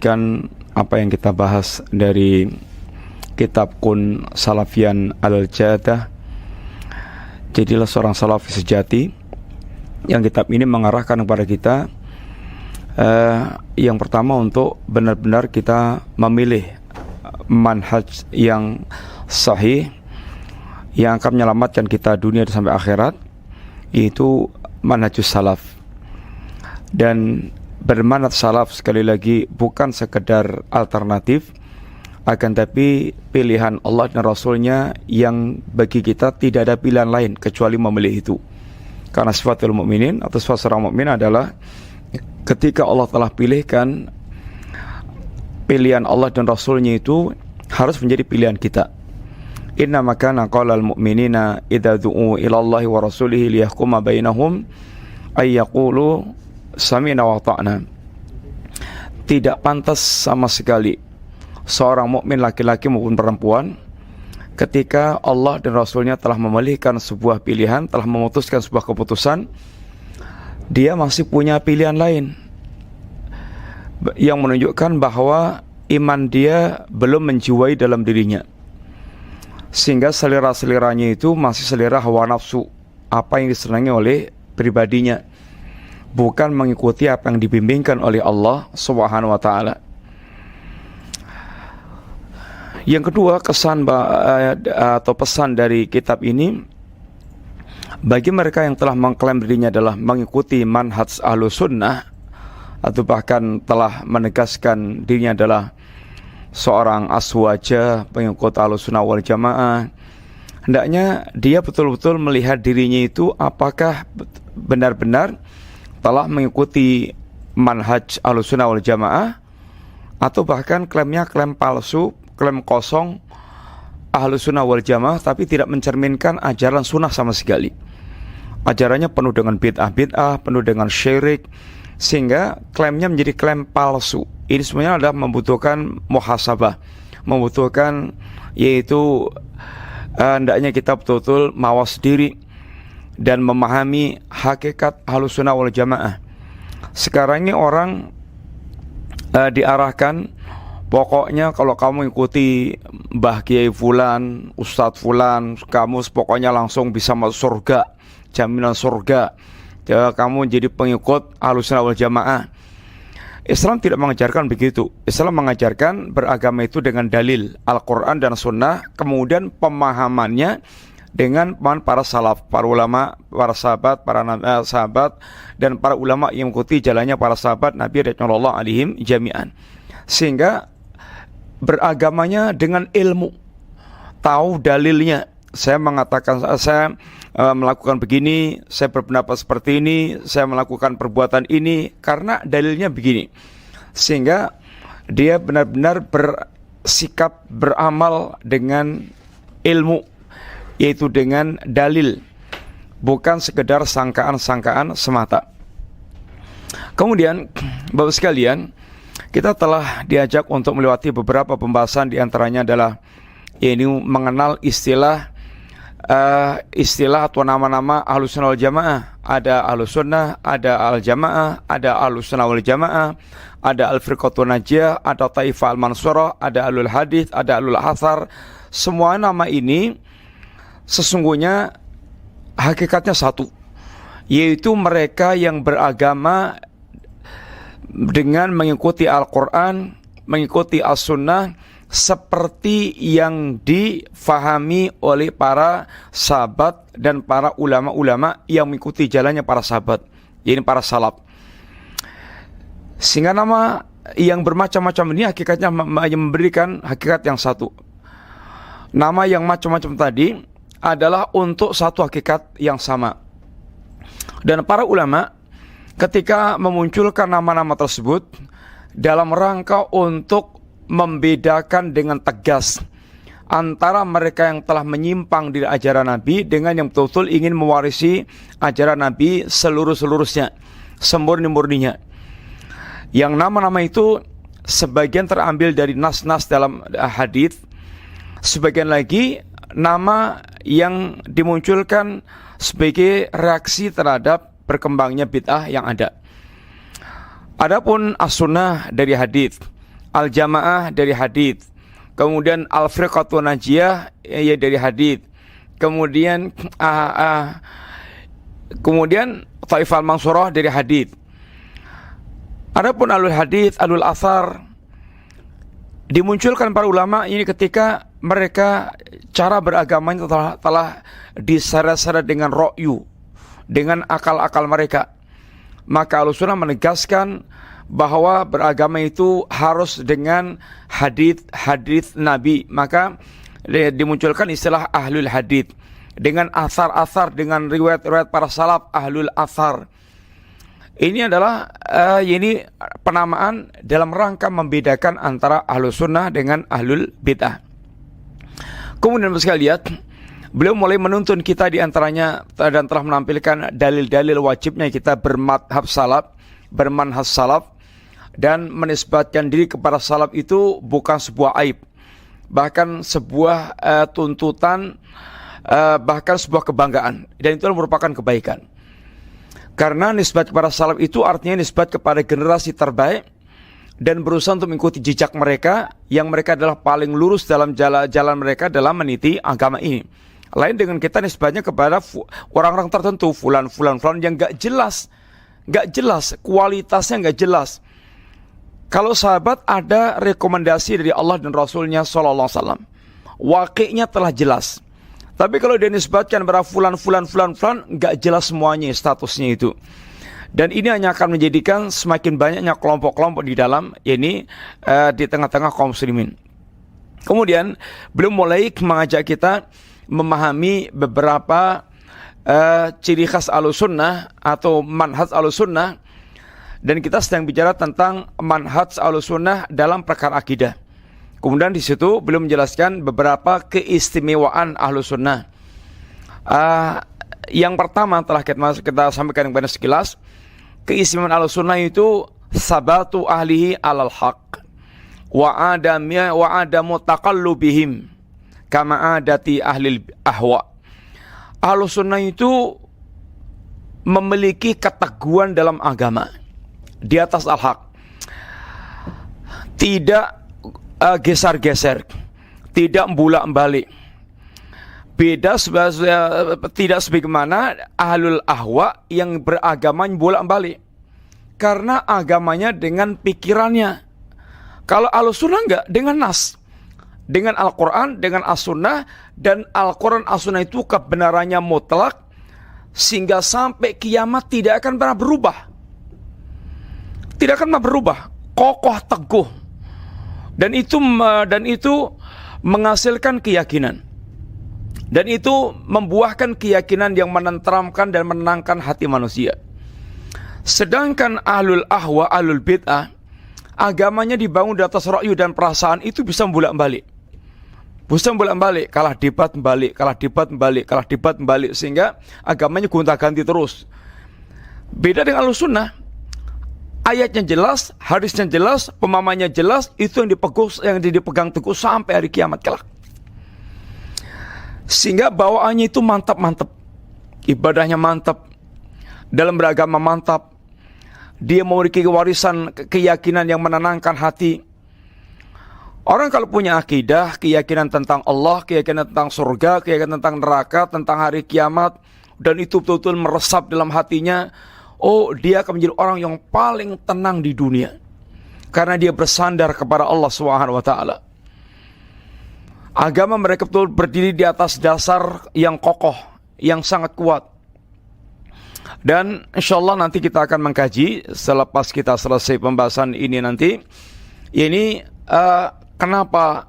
melanjutkan apa yang kita bahas dari kitab Kun Salafian Al-Jadah, Jadilah Seorang Salafi Sejati, yang kitab ini mengarahkan kepada kita yang pertama untuk benar-benar kita memilih manhaj yang sahih yang akan menyelamatkan kita dunia sampai akhirat, yaitu manhajus salaf. Dan bermanhaj salaf sekali lagi bukan sekedar alternatif, akan tapi pilihan Allah dan Rasulnya yang bagi kita tidak ada pilihan lain kecuali memilih itu. Karena sifatul mukminin atau sifat seorang mukmin adalah ketika Allah telah pilihkan, pilihan Allah dan Rasulnya itu harus menjadi pilihan kita. Inna makana qawlal mu'minina idza du'u ilallahi wa rasulihi liyahkuma bainahum ayyaqulu sami'na wa ta'na. Tidak pantas sama sekali seorang mukmin laki-laki maupun perempuan ketika Allah dan Rasulnya telah memilihkan sebuah pilihan, telah memutuskan sebuah keputusan, dia masih punya pilihan lain yang menunjukkan bahwa iman dia belum menjiwai dalam dirinya, sehingga selera-seleranya itu masih selera hawa nafsu, apa yang disenangi oleh pribadinya, bukan mengikuti apa yang dibimbingkan oleh Allah Subhanahu wa ta'ala. Yang kedua, kesan atau pesan dari kitab ini bagi mereka yang telah mengklaim dirinya adalah mengikuti manhaj Ahlus Sunnah, atau bahkan telah menegaskan dirinya adalah seorang aswaja pengikut Ahlus Sunnah wal Jamaah. Hendaknya dia betul-betul melihat dirinya itu apakah benar-benar telah mengikuti manhaj Ahlus Sunnah wal Jamaah, atau bahkan klaimnya klaim palsu, klaim kosong Ahlus Sunnah wal Jamaah, tapi tidak mencerminkan ajaran sunnah sama sekali. Ajarannya penuh dengan bid'ah-bid'ah, penuh dengan syirik, sehingga klaimnya menjadi klaim palsu. Ini sebenarnya adalah membutuhkan muhasabah, membutuhkan yaitu hendaknya kita betul-betul mawas diri dan memahami hakikat Ahlus Sunnah wal Jamaah. Sekarang ini orang diarahkan, pokoknya kalau kamu ikuti Mbah Kiai Fulan, Ustadz Fulan, kamu pokoknya langsung bisa masuk surga, jaminan surga. Kamu jadi pengikut Ahlus Sunnah wal Jamaah. Islam tidak mengajarkan begitu. Islam mengajarkan beragama itu dengan dalil Al-Quran dan Sunnah, kemudian pemahamannya dengan para salaf, para ulama, para sahabat, sahabat dan para ulama yang mengikuti jalannya para sahabat Nabi radhiyallahu alaihim jami'an. Sehingga beragamanya dengan ilmu, tahu dalilnya. Saya mengatakan, saya melakukan begini, saya berpendapat seperti ini, saya melakukan perbuatan ini karena dalilnya begini. Sehingga dia benar-benar bersikap beramal dengan ilmu, yaitu dengan dalil, bukan sekedar sangkaan-sangkaan semata. Kemudian Bapak sekalian, kita telah diajak untuk melewati beberapa pembahasan, di antaranya adalah ini mengenal istilah atau nama-nama Ahlus Sunnah wal Jamaah. Ada Ahlus Sunnah, ada Al-Jamaah, ada Ahlus Sunnah wal Jamaah, ada Al-Firqatun Najiyah, ada Taifah Al-Mansurah, ada Ahlul Hadith, ada Ahlul Athar. Semua nama ini sesungguhnya hakikatnya satu, yaitu mereka yang beragama dengan mengikuti Al-Quran, mengikuti As-Sunnah seperti yang difahami oleh para sahabat dan para ulama-ulama yang mengikuti jalannya para sahabat, yaitu para salaf. Sehingga nama yang bermacam-macam ini hakikatnya memberikan hakikat yang satu. Nama yang macam-macam tadi adalah untuk satu hakikat yang sama. Dan para ulama ketika memunculkan nama-nama tersebut dalam rangka untuk membedakan dengan tegas antara mereka yang telah menyimpang dari ajaran Nabi dengan yang betul-betul ingin mewarisi ajaran Nabi seluruh-seluruhnya, semurni-murninya. Yang nama-nama itu sebagian terambil dari nas-nas dalam hadis, sebagian lagi nama yang dimunculkan sebagai reaksi terhadap berkembangnya bid'ah yang ada. Adapun as-sunnah dari hadis, Al-Jamaah dari hadits. Kemudian Al-Firqatun Najiyah ya dari hadits. Kemudian Taifah Al-Mansurah dari hadits. Adapun alul hadits, alul asar dimunculkan para ulama ini ketika mereka cara beragamanya telah diseret-seret dengan ro'yu, dengan akal-akal mereka. Maka Ahlussunnah menegaskan bahwa beragama itu harus dengan hadits Nabi. Maka dimunculkan istilah ahlul hadits, dengan asar-asar, dengan riwayat-riwayat para salaf ahlul asar. Ini adalah ini penamaan dalam rangka membedakan antara ahlus sunnah dengan ahlul bid'ah. Kemudian sekalian, beliau mulai menuntun kita di antaranya dan telah menampilkan dalil-dalil wajibnya kita bermadhab salaf, bermanhaj salaf, dan menisbatkan diri kepada salaf itu bukan sebuah aib, bahkan sebuah tuntutan, bahkan sebuah kebanggaan, dan itu merupakan kebaikan. Karena nisbat kepada salaf itu artinya nisbat kepada generasi terbaik dan berusaha untuk mengikuti jejak mereka, yang mereka adalah paling lurus dalam jalan mereka dalam meniti agama ini. Lain dengan kita nisbatnya kepada orang-orang tertentu, fulan yang gak jelas, kualitasnya gak jelas. Kalau sahabat ada rekomendasi dari Allah dan Rasulnya Sallallahu Alaihi Wasallam, wakilnya telah jelas. Tapi kalau dia nisbatkan pada fulan, nggak jelas semuanya statusnya itu. Dan ini hanya akan menjadikan semakin banyaknya kelompok-kelompok di dalam, ini di tengah-tengah kaum muslimin. Kemudian beliau mulai mengajak kita memahami beberapa ciri khas Ahlussunnah atau manhaj Ahlussunnah. Dan kita sedang bicara tentang manhaj Ahlussunnah dalam perkara akidah. Kemudian di situ belum menjelaskan beberapa keistimewaan Ahlussunnah. Yang pertama telah kita sampaikan kepada sekilas, keistimewaan Ahlussunnah itu sabatu ahlihi alal haq wa adamu taqallubihim kama adati ahlil ahwa. Ahlussunnah itu memiliki keteguhan dalam agama di atas al-haq, tidak geser-geser, tidak bolak-balik. Tidak sebagaimana ahlul ahwa yang beragama bolak-balik, karena agamanya dengan pikirannya. Kalau Ahlussunnah enggak, dengan nas, dengan Al-Quran, dengan As-Sunnah. Dan Al-Quran As-Sunnah itu kebenarannya mutlak, sehingga sampai kiamat tidak akan pernah berubah. Tidak akan pernah berubah, kokoh teguh. Dan itu menghasilkan keyakinan. Dan itu membuahkan keyakinan yang menenteramkan dan menenangkan hati manusia. Sedangkan ahlul ahwa, ahlul bid'ah, agamanya dibangun di atas ra'yu dan perasaan, itu bisa bolak-balik. Bisa bolak-balik, kalah debat balik, sehingga agamanya gonta-ganti terus. Beda dengan Ahlussunnah. Ayatnya jelas, hadisnya jelas, pemahamannya jelas, itu yang dipegang teguh sampai hari kiamat kelak. Sehingga bawaannya itu mantap-mantap, ibadahnya mantap, dalam beragama mantap. Dia memiliki warisan keyakinan yang menenangkan hati. Orang kalau punya akidah, keyakinan tentang Allah, keyakinan tentang surga, keyakinan tentang neraka, tentang hari kiamat, dan itu betul-betul meresap dalam hatinya, oh, dia akan menjadi orang yang paling tenang di dunia, karena dia bersandar kepada Allah SWT. Agama mereka betul berdiri di atas dasar yang kokoh, yang sangat kuat. Dan insyaAllah nanti kita akan mengkaji selepas kita selesai pembahasan ini nanti, ini kenapa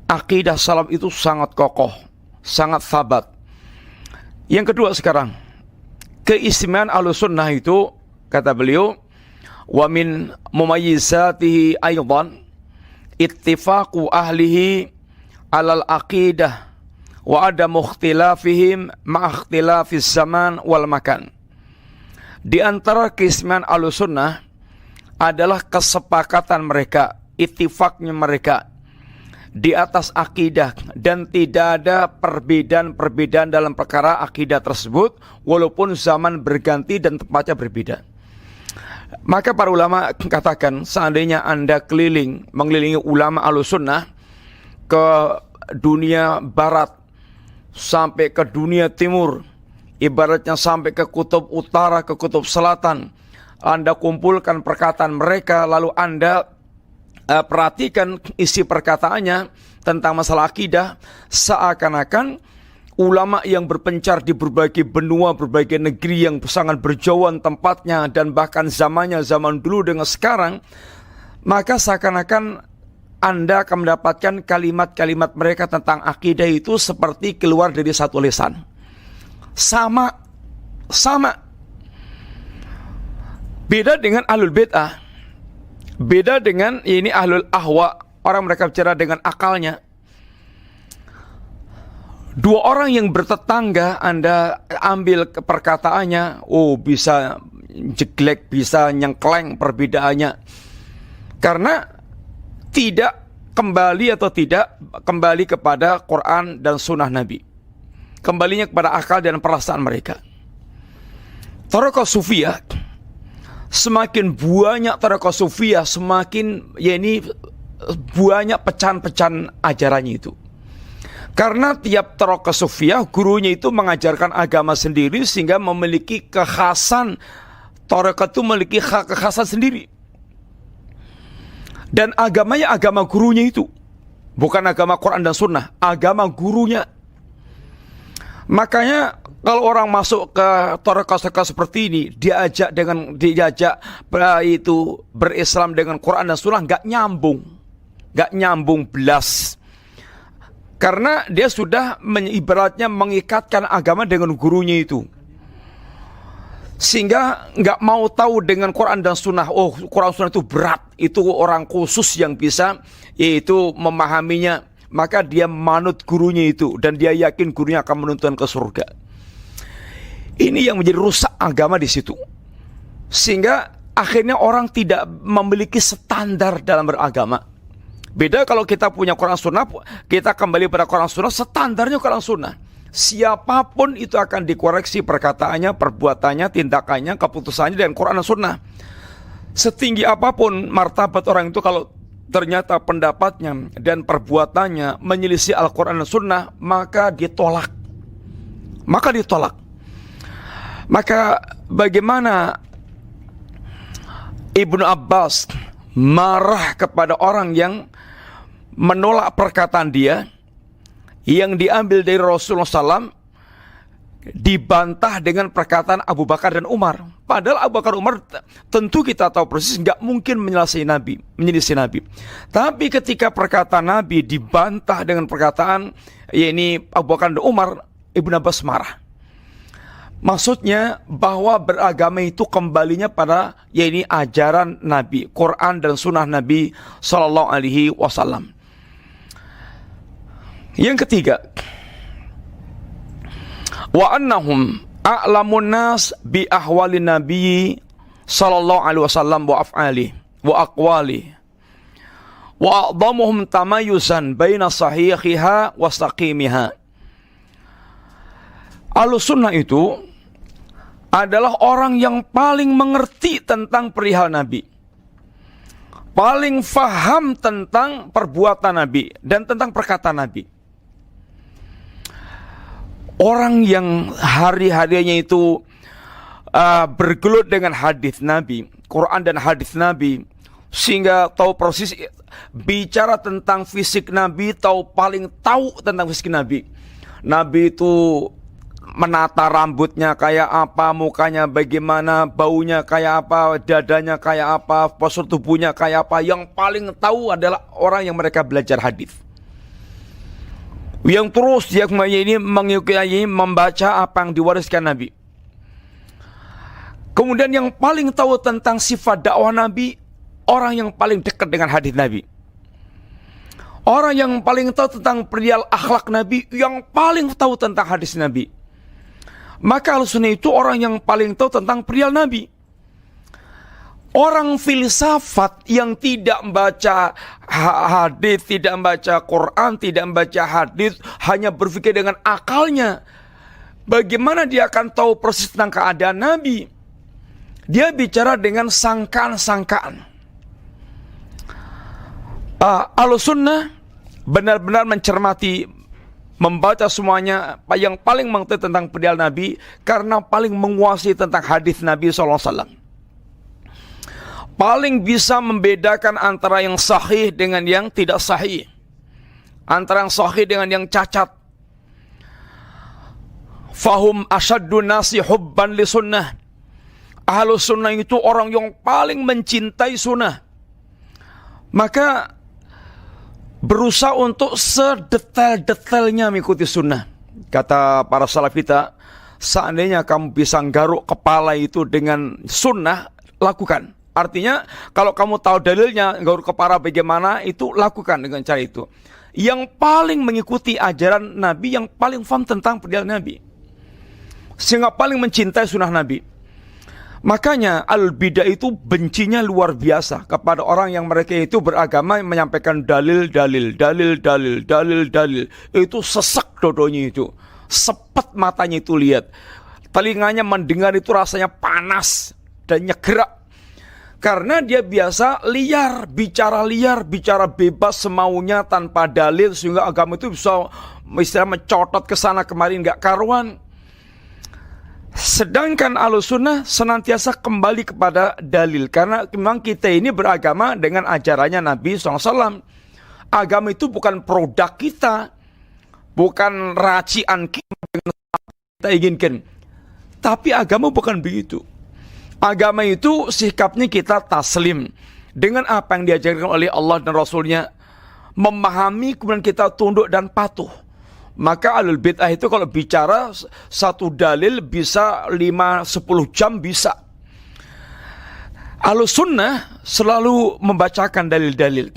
akidah salaf itu sangat kokoh, sangat sabat. Yang kedua sekarang, keistimewaan Ahlussunnah itu, kata beliau, wa min mumayyizatihi aydan ittifaqu ahlihi alal aqidah wa adamu ikhtilafihim ma'akhtilafis zaman wal makan. Di antara keistimewaan Ahlussunnah adalah kesepakatan mereka, ittifaqnya mereka di atas akidah, dan tidak ada perbedaan dalam perkara akidah tersebut walaupun zaman berganti dan tempatnya berbeda. Maka para ulama katakan, seandainya Anda mengelilingi ulama Ahlussunnah ke dunia barat sampai ke dunia timur, ibaratnya sampai ke kutub utara, ke kutub selatan, Anda kumpulkan perkataan mereka, lalu Anda perhatikan isi perkataannya tentang masalah akidah, seakan-akan ulama yang berpencar di berbagai benua, berbagai negeri yang sangat berjauhan tempatnya, dan bahkan zaman dulu dengan sekarang, maka seakan-akan Anda akan mendapatkan kalimat-kalimat mereka tentang akidah itu seperti keluar dari satu lisan. Sama. Beda dengan ahlul bid'ah. Beda dengan ini ahlul ahwa. Orang mereka bicara dengan akalnya. Dua orang yang bertetangga, Anda ambil perkataannya, bisa jeglek, bisa nyengkleng perbedaannya. Karena tidak kembali kepada Quran dan sunnah Nabi. Kembalinya kepada akal dan perasaan mereka. Thariqah Sufiyah, semakin banyak thariqah Sufiyah, semakin banyak pecahan-pecahan ajarannya itu. Karena tiap thariqah Sufiyah, gurunya itu mengajarkan agama sendiri, sehingga memiliki kekhasan. Thariqah itu memiliki kekhasan sendiri. Dan agamanya agama gurunya itu, bukan agama Quran dan Sunnah, agama gurunya. Makanya kalau orang masuk ke thariqah seperti ini, diajak itu berislam dengan Quran dan Sunnah, nggak nyambung belas. Karena dia sudah ibaratnya mengikatkan agama dengan gurunya itu, sehingga nggak mau tahu dengan Quran dan Sunnah. Quran Sunnah itu berat, itu orang khusus yang bisa yaitu memahaminya. Maka dia manut gurunya itu, dan dia yakin gurunya akan menuntun ke surga. Ini yang menjadi rusak agama di situ, sehingga akhirnya orang tidak memiliki standar dalam beragama. Beda kalau kita punya Quran Sunnah, kita kembali pada Quran Sunnah, standarnya Quran Sunnah. Siapapun itu akan dikoreksi perkataannya, perbuatannya, tindakannya, keputusannya dengan Quran dan Sunnah. Setinggi apapun martabat orang itu, kalau ternyata pendapatnya dan perbuatannya menyelisih Al-Quran dan Sunnah, maka ditolak. Maka bagaimana Ibnu Abbas marah kepada orang yang menolak perkataan dia yang diambil dari Rasulullah SAW, dibantah dengan perkataan Abu Bakar dan Umar. Padahal Abu Bakar Umar tentu kita tahu persis nggak mungkin menyelisih Nabi. Tapi ketika perkataan Nabi dibantah dengan perkataan Abu Bakar dan Umar, Ibnu Abbas marah. Maksudnya bahwa beragama itu kembalinya pada ajaran Nabi, Quran dan Sunnah Nabi Sallallahu Alaihi Wasallam. Yang ketiga, wa annahum a'lamun nas bi ahwalin Nabi Sallallahu Alaihi Wasallam wa af'ali wa aqwali wa a'dhamuhum tamayuzan baina sahihiha wa saqimiha. Ahlussunnah itu adalah orang yang paling mengerti tentang perihal Nabi, paling faham tentang perbuatan Nabi dan tentang perkataan Nabi. Orang yang hari-harinya itu bergelut dengan hadis Nabi, Quran dan hadis Nabi, sehingga tahu persis bicara tentang fisik Nabi, paling tahu tentang fisik Nabi. Nabi itu menata rambutnya kayak apa, mukanya bagaimana, baunya kayak apa, dadanya kayak apa, postur tubuhnya kayak apa. Yang paling tahu adalah orang yang mereka belajar hadis, yang terus dia mengikuti, membaca apa yang diwariskan Nabi. Kemudian yang paling tahu tentang sifat dakwah Nabi, orang yang paling dekat dengan hadis Nabi. Orang yang paling tahu tentang perihal akhlak Nabi, yang paling tahu tentang hadis Nabi. Maka Ahlussunnah itu orang yang paling tahu tentang perihal Nabi. Orang filsafat yang tidak membaca hadis, tidak membaca Quran, tidak membaca hadis, hanya berpikir dengan akalnya, bagaimana dia akan tahu persis tentang keadaan Nabi? Dia bicara dengan sangkaan-sangkaan. Ahlussunnah benar-benar mencermati, membaca semuanya yang paling mengerti tentang perihal Nabi, karena paling menguasai tentang hadis Nabi SAW. Paling bisa membedakan antara yang sahih dengan yang tidak sahih, antara yang sahih dengan yang cacat. Fahum asyaddu nasi hubban li sunnah. Ahlus sunnah itu orang yang paling mencintai sunnah. Maka berusaha untuk sedetail-detailnya mengikuti sunnah. Kata para salaf kita, seandainya kamu bisa nggaruk kepala itu dengan sunnah, lakukan. Artinya kalau kamu tahu dalilnya, nggaruk kepala bagaimana, itu lakukan dengan cara itu. Yang paling mengikuti ajaran Nabi, yang paling paham tentang perihal Nabi, sehingga paling mencintai sunnah Nabi. Makanya al-bidah itu bencinya luar biasa kepada orang yang mereka itu beragama, menyampaikan dalil. Itu sesek dodonya itu, sepet matanya itu lihat, telinganya mendengar itu rasanya panas dan nyegerak. Karena dia biasa liar, bicara bebas semaunya tanpa dalil, sehingga agama itu bisa istilah mencotot ke sana kemari nggak karuan. Sedangkan Ahlussunnah senantiasa kembali kepada dalil, karena memang kita ini beragama dengan ajarannya Nabi SAW. Agama itu bukan produk kita, bukan racian kita inginkan. Tapi agama bukan begitu. Agama itu sikapnya kita taslim dengan apa yang diajarkan oleh Allah dan Rasulnya, memahami kemudian kita tunduk dan patuh. Maka ahlul bid'ah itu kalau bicara satu dalil bisa 5-10 jam bisa. Ahlus sunnah selalu membacakan dalil-dalil.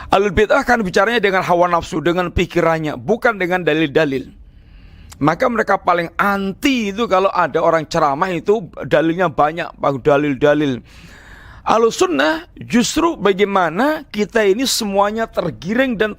Ahlul bid'ah kan bicaranya dengan hawa nafsu, dengan pikirannya, bukan dengan dalil-dalil. Maka mereka paling anti itu kalau ada orang ceramah itu dalilnya banyak, dalil-dalil. Ahlussunnah justru bagaimana kita ini semuanya tergiring dan